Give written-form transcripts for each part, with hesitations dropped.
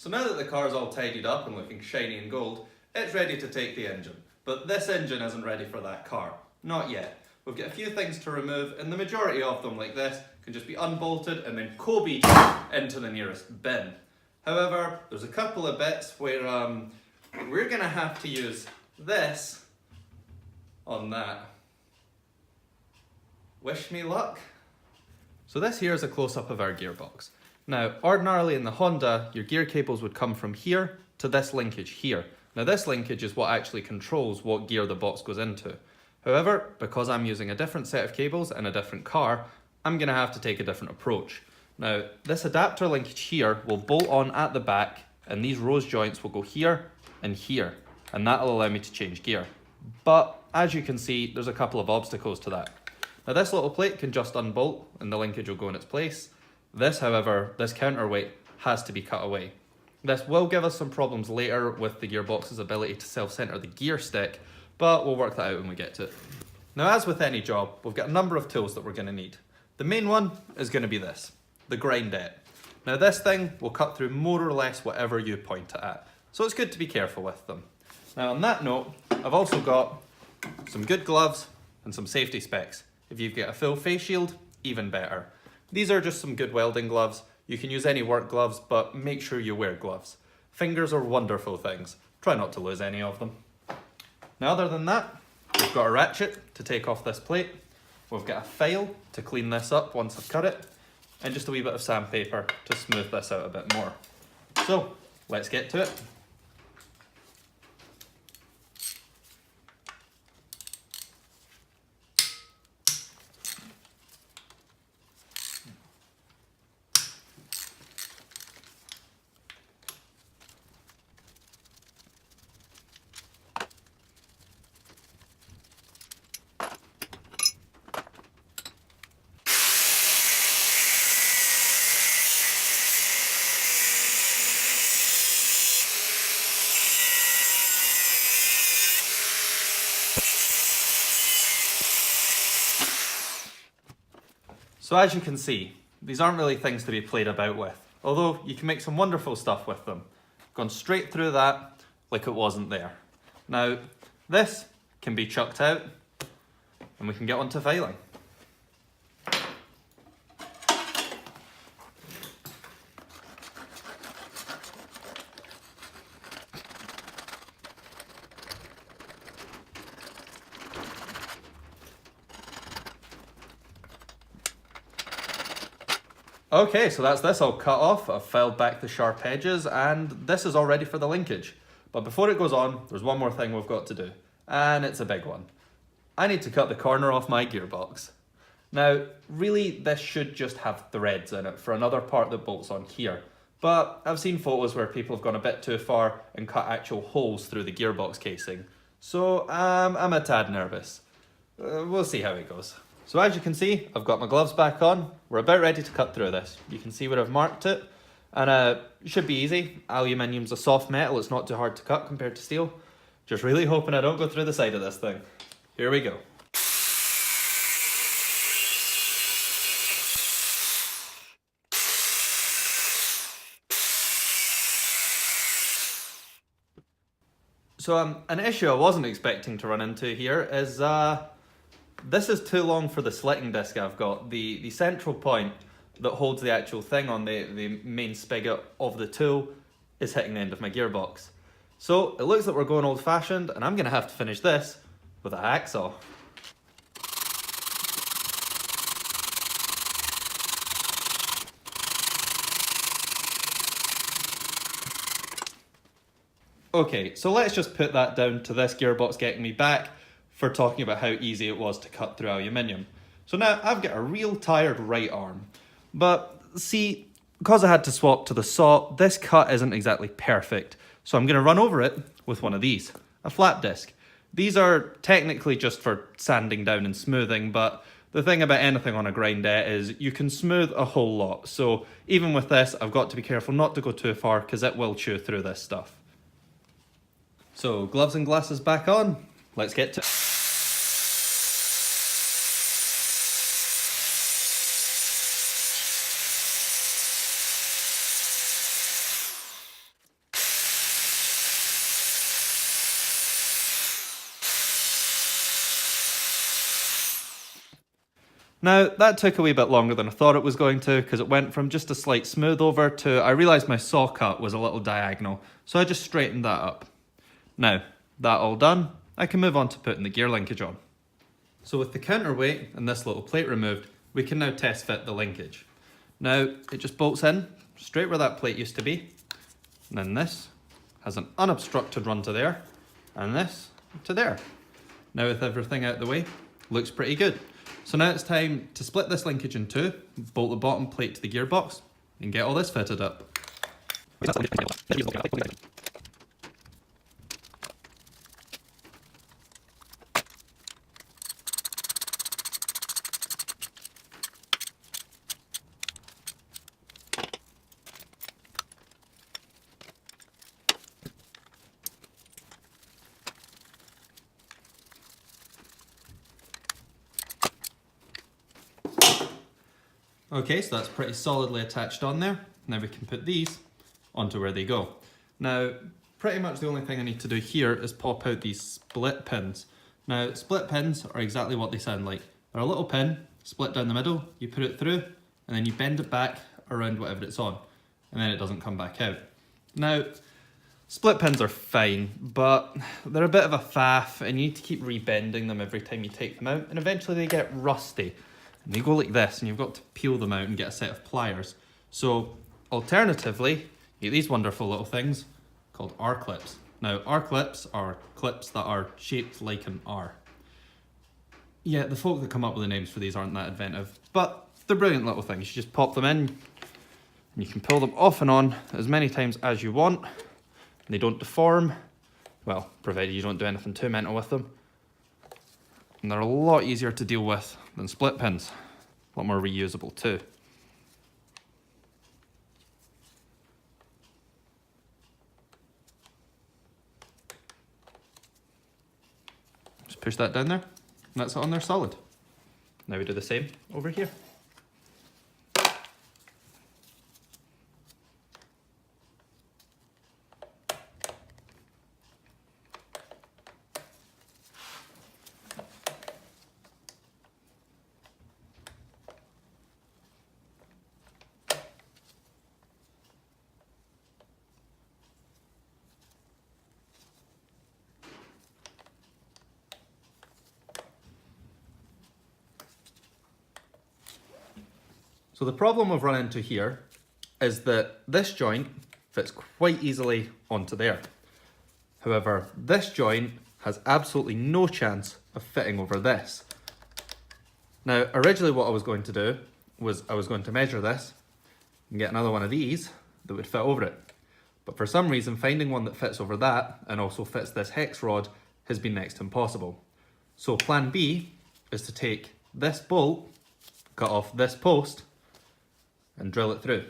So now that the car is all tidied up and looking shiny and gold, it's ready to take the engine. But this engine isn't ready for that car. Not yet. We've got a few things to remove, and the majority of them, like this, can just be unbolted and then Kobe'd into the nearest bin. However, there's a couple of bits where we're going to have to use this on that. Wish me luck. So this here is a close-up of our gearbox. Now, ordinarily in the Honda, your gear cables would come from here to this linkage here. Now this linkage is what actually controls what gear the box goes into. However, because I'm using a different set of cables in a different car, I'm going to have to take a different approach. Now, this adapter linkage here will bolt on at the back, and these rose joints will go here and here, and that'll allow me to change gear. But as you can see, there's a couple of obstacles to that. Now this little plate can just unbolt and the linkage will go in its place. This, however, this counterweight has to be cut away. This will give us some problems later with the gearbox's ability to self-center the gear stick, but we'll work that out when we get to it. Now, as with any job, we've got a number of tools that we're going to need. The main one is going to be this, the grindette. Now this thing will cut through more or less whatever you point it at, so it's good to be careful with them. Now on that note, I've also got some good gloves and some safety specs. If you've got a full face shield, even better. These are just some good welding gloves. You can use any work gloves, but make sure you wear gloves. Fingers are wonderful things. Try not to lose any of them. Now other than that, we've got a ratchet to take off this plate. We've got a file to clean this up once I've cut it, and just a wee bit of sandpaper to smooth this out a bit more. So, let's get to it. So as you can see, these aren't really things to be played about with, although you can make some wonderful stuff with them. Gone straight through that like it wasn't there. Now, this can be chucked out and we can get on to filing. Okay, so that's this all cut off. I've filed back the sharp edges and this is all ready for the linkage. But before it goes on, there's one more thing we've got to do, and it's a big one. I need to cut the corner off my gearbox. Now, really, this should just have threads in it for another part that bolts on here. But I've seen photos where people have gone a bit too far and cut actual holes through the gearbox casing. So I'm a tad nervous. We'll see how it goes. So as you can see, I've got my gloves back on. We're about ready to cut through this. You can see where I've marked it. And it should be easy. Aluminium's a soft metal, it's not too hard to cut compared to steel. Just really hoping I don't go through the side of this thing. Here we go. So an issue I wasn't expecting to run into here is this is too long for the slitting disc I've got. The central point that holds the actual thing on the main spigot of the tool is hitting the end of my gearbox. So it looks like we're going old fashioned and I'm going to have to finish this with a hacksaw. Okay, so let's just put that down to this gearbox getting me back for talking about how easy it was to cut through aluminium. So now I've got a real tired right arm, but see, because I had to swap to the saw, this cut isn't exactly perfect. So I'm going to run over it with one of these, a flat disc. These are technically just for sanding down and smoothing, but the thing about anything on a grindette is you can smooth a whole lot. So even with this, I've got to be careful not to go too far because it will chew through this stuff. So gloves and glasses back on, let's get to it. Now, that took a wee bit longer than I thought it was going to, because it went from just a slight smooth over to, I realised my saw cut was a little diagonal, so I just straightened that up. Now, that all done, I can move on to putting the gear linkage on. So with the counterweight and this little plate removed, we can now test fit the linkage. Now, it just bolts in, straight where that plate used to be, and then this has an unobstructed run to there, and this to there. Now with everything out of the way, looks pretty good. So now it's time to split this linkage in two, bolt the bottom plate to the gearbox, and get all this fitted up. Okay, so that's pretty solidly attached on there. Now we can put these onto where they go. Now, pretty much the only thing I need to do here is pop out these split pins. Now, split pins are exactly what they sound like. They're a little pin, split down the middle, you put it through, and then you bend it back around whatever it's on, and then it doesn't come back out. Now, split pins are fine, but they're a bit of a faff, and you need to keep rebending them every time you take them out, and eventually they get rusty. And they go like this, and you've got to peel them out and get a set of pliers. So, alternatively, you get these wonderful little things called R-clips. Now, R-clips are clips that are shaped like an R. Yeah, the folk that come up with the names for these aren't that inventive, but they're brilliant little things. You just pop them in, and you can pull them off and on as many times as you want. And they don't deform, well, provided you don't do anything too mental with them. And they're a lot easier to deal with than split pins. A lot more reusable too. Just push that down there, and that's it on there solid. Now we do the same over here. So the problem we've run into here is that this joint fits quite easily onto there. However, this joint has absolutely no chance of fitting over this. Now, originally what I was going to do was I was going to measure this and get another one of these that would fit over it. But for some reason, finding one that fits over that and also fits this hex rod has been next to impossible. So plan B is to take this bolt, cut off this post, and drill it through.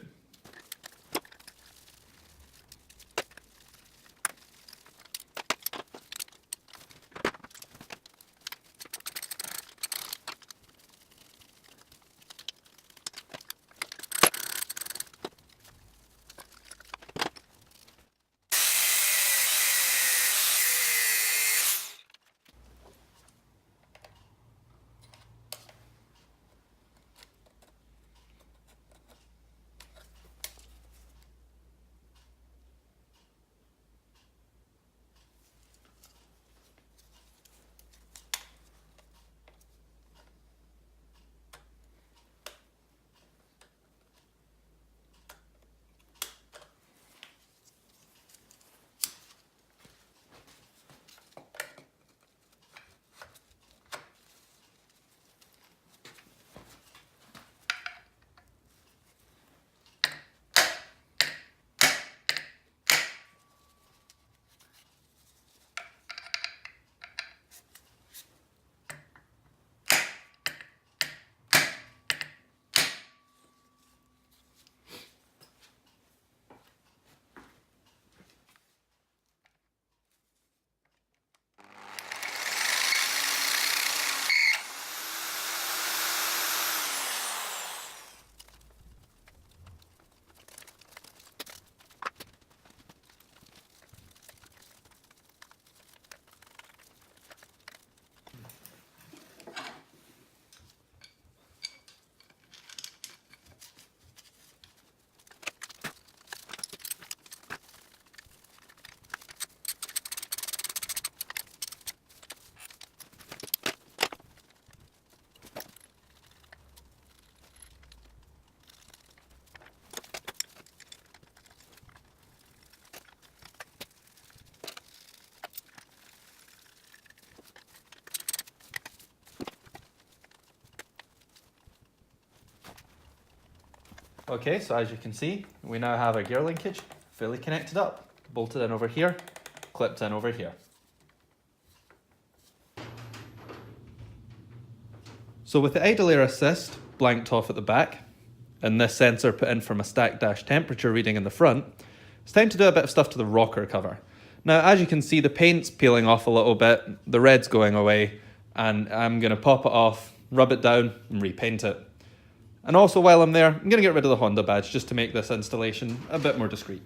Okay, so as you can see, we now have our gear linkage fully connected up, bolted in over here, clipped in over here. So with the idle air assist blanked off at the back, and this sensor put in from a stack dash temperature reading in the front, it's time to do a bit of stuff to the rocker cover. Now, as you can see, the paint's peeling off a little bit, the red's going away, and I'm going to pop it off, rub it down, and repaint it. And also while I'm there, I'm going to get rid of the Honda badge just to make this installation a bit more discreet.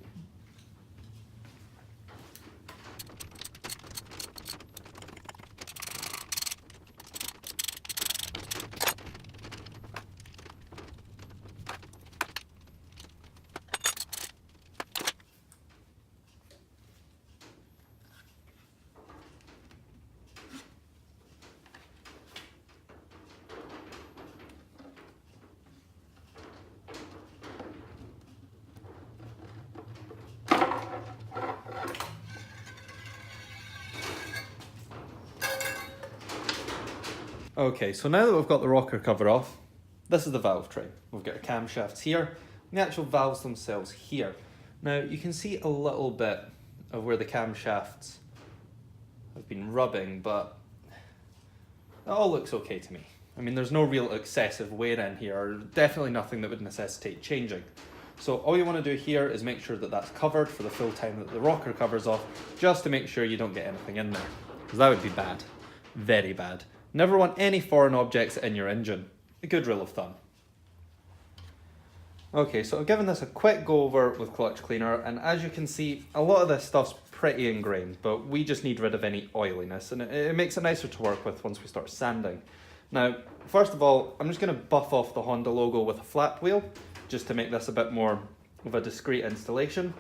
Okay, so now that we've got the rocker cover off, this is the valve tray. We've got our camshafts here, and the actual valves themselves here. Now you can see a little bit of where the camshafts have been rubbing, but it all looks okay to me. I mean, there's no real excessive wear in here, or definitely nothing that would necessitate changing. So all you want to do here is make sure that that's covered for the full time that the rocker covers off, just to make sure you don't get anything in there, because that would be bad, very bad. Never want any foreign objects in your engine. A good rule of thumb. Okay, so I've given this a quick go over with clutch cleaner, and as you can see, a lot of this stuff's pretty ingrained, but we just need rid of any oiliness, and it makes it nicer to work with once we start sanding. Now, first of all, I'm just going to buff off the Honda logo with a flap wheel, just to make this a bit more of a discreet installation.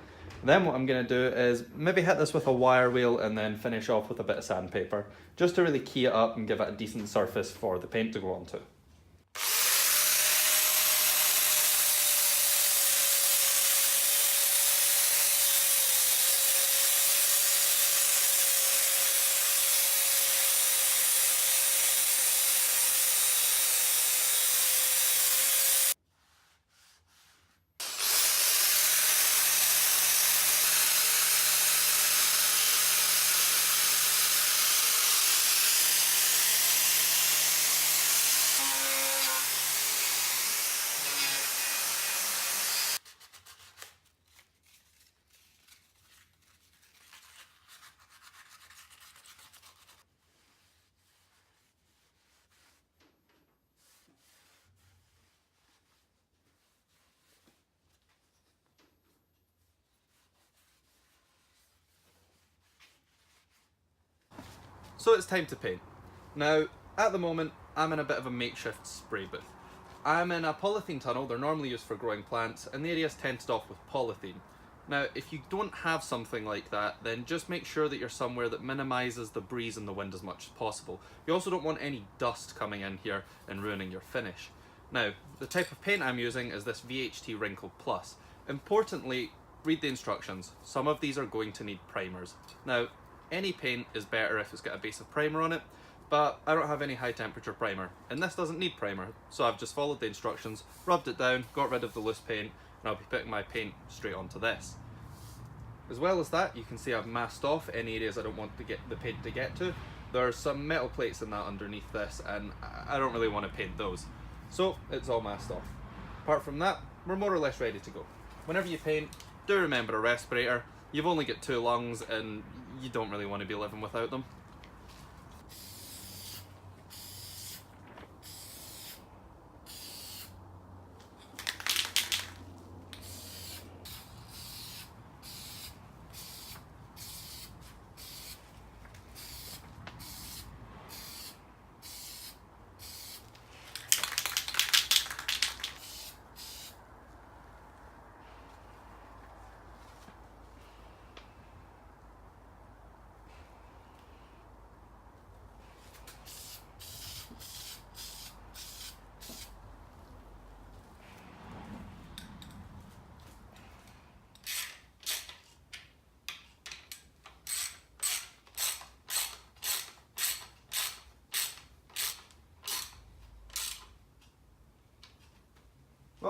Then what I'm going to do is maybe hit this with a wire wheel and then finish off with a bit of sandpaper, just to really key it up and give it a decent surface for the paint to go onto. So it's time to paint. Now, at the moment, I'm in a bit of a makeshift spray booth. I'm in a polythene tunnel. They're normally used for growing plants, and the area is tented off with polythene. Now, if you don't have something like that, then just make sure that you're somewhere that minimises the breeze and the wind as much as possible. You also don't want any dust coming in here and ruining your finish. Now, the type of paint I'm using is this VHT Wrinkle Plus. Importantly, read the instructions. Some of these are going to need primers. Now, any paint is better if it's got a base of primer on it, but I don't have any high temperature primer, and this doesn't need primer, so I've just followed the instructions, rubbed it down, got rid of the loose paint, and I'll be putting my paint straight onto this. As well as that, you can see I've masked off any areas I don't want the paint to get to. There are some metal plates in that underneath this, and I don't really want to paint those. So it's all masked off. Apart from that, we're more or less ready to go. Whenever you paint, do remember a respirator. You've only got 2 lungs, and you don't really want to be living without them.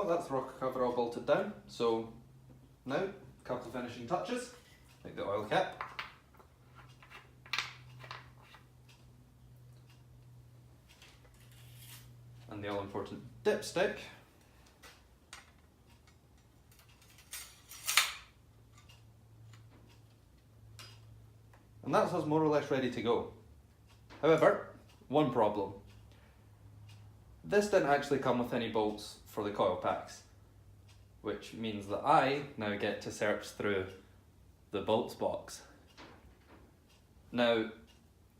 Well, that's the rocker cover all bolted down. So now, a couple of finishing touches, like the oil cap. And the all-important dipstick. And that's us more or less ready to go. However, one problem. This didn't actually come with any bolts for the coil packs, which means that I now get to search through the bolts box. Now,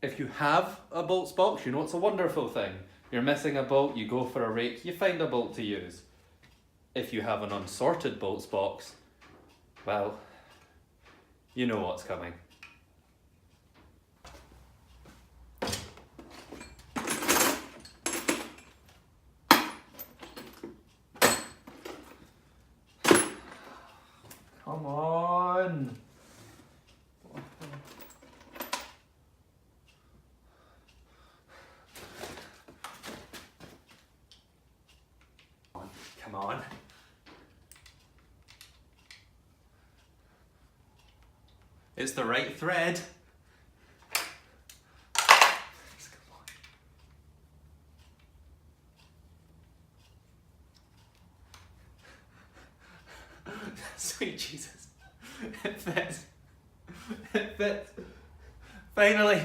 if you have a bolts box, you know it's a wonderful thing. You're missing a bolt, you go for a rake, you find a bolt to use. If you have an unsorted bolts box, well, you know what's coming. Come on! Come on. It's the right thread. Please, come on. Sweet Jesus. It fits. It fits. Finally.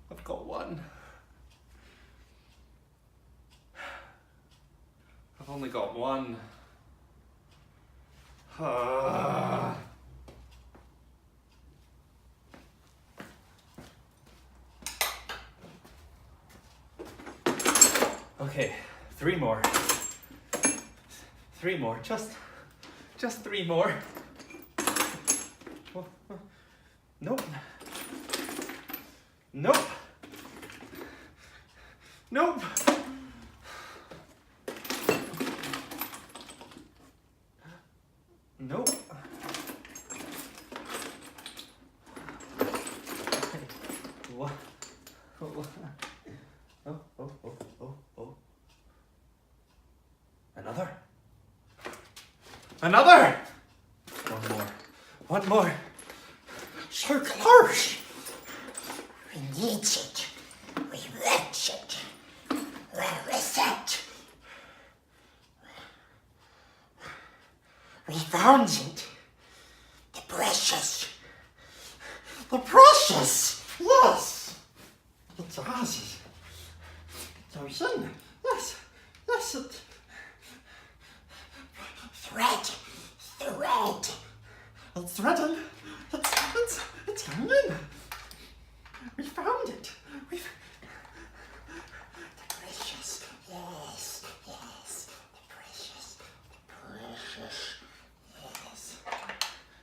I've got one. I've only got one. Okay, three more. Three more, just three more. Nope. Nope. Nope. Nope. What? Oh. Another? Another! One more. So close. We need it. We want it. Where is it? We found it. The precious. The precious. Yes. It's ours. It's ours in. Yes. Yes. It. Thread. Thread. It's threading. It's coming in. We found it. We've. The precious. Yes. Yes. The precious. The precious. Yes.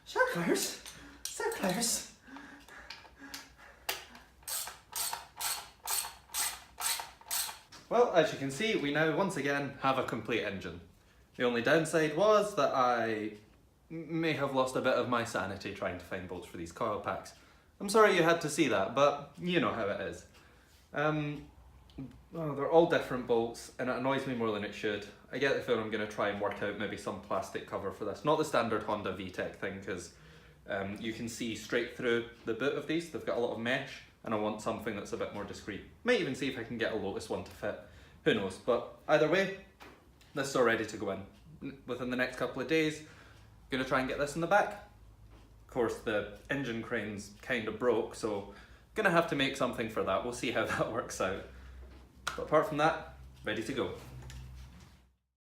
So close. So close. Well, as you can see, we now once again have a complete engine. The only downside was that I may have lost a bit of my sanity trying to find bolts for these coil packs. I'm sorry you had to see that, but you know how it is. Well, they're all different bolts, and it annoys me more than it should. I get the feeling I'm going to try and work out maybe some plastic cover for this. Not the standard Honda VTEC thing, because you can see straight through the boot of these. They've got a lot of mesh, and I want something that's a bit more discreet. Might even see if I can get a Lotus one to fit. Who knows? But either way, this is all ready to go in. Within the next couple of days, going to try and get this in the back. Of course, the engine crane's kind of broke, so going to have to make something for that. We'll see how that works out. But apart from that, ready to go.